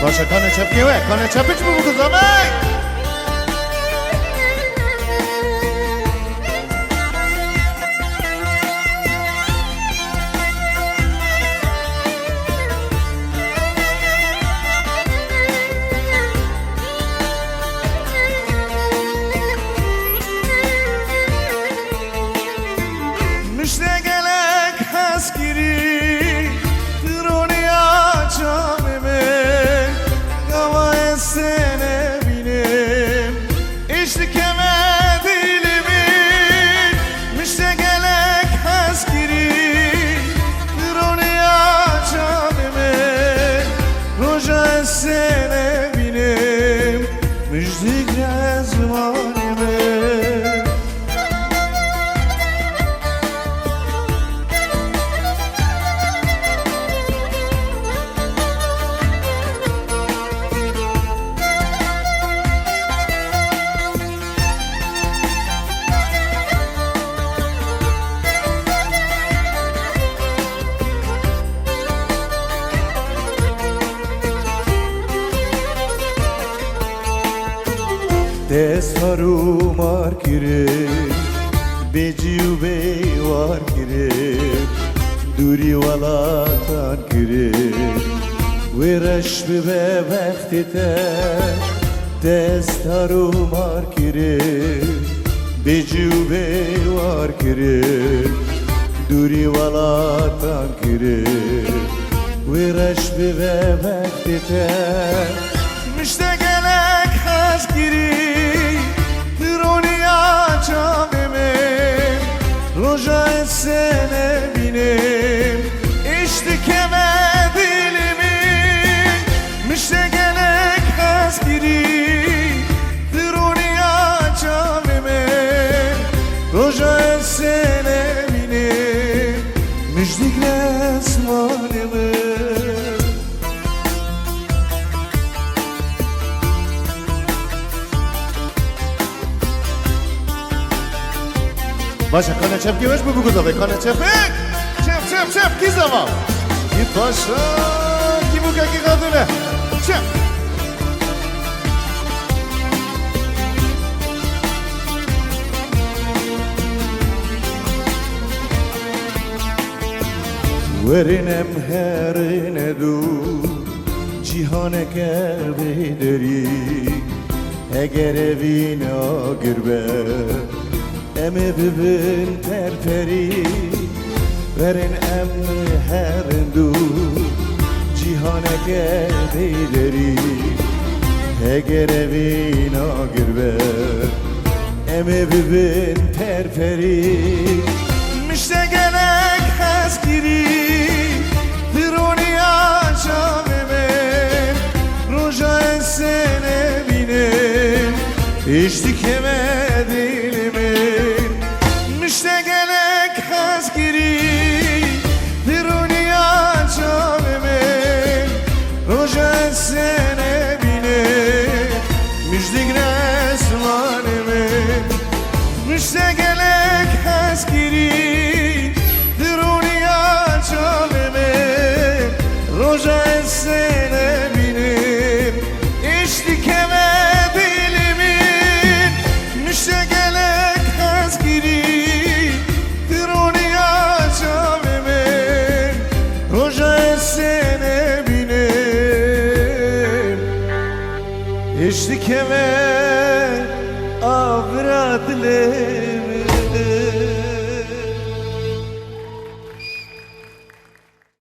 باشه کانه چپ نیوه کانه چپش بگو زمین دست رو مار کره بجیو بیوار کره دوری ولاتان کره ورش به وقتی دست رو مار کره بجیو بیوار کره دوری ولاتان کره ورش به وقتی مشتاقلك حسكري رجع السنة بينام اشتكى دلمي مشتاق لك حسكري تروني عجامي رجع السنة بينام مجدك لاسماني باشه کانه چپ گیوش بگو زاوه کانه چپ چپ کی زاوه کی پاشا کی بگه کی قدونه چپ ورینم هرین دو جیهان کرده داری اگر وینا گربه emi bibin terperi verin em herindu cihane geldileri eger evina girbe emi bibin terperi müştegelek heskiri dironi acamime roja ensene binem içtik emedilime مشتاقلك حسكري دروني عجامي رجع السنة بيني مجدك ناسماني مشتاقلك حسكري دروني عجامي رجع السنة بيني اشتكى دلمي مشتاقلك حسكري İşte kemer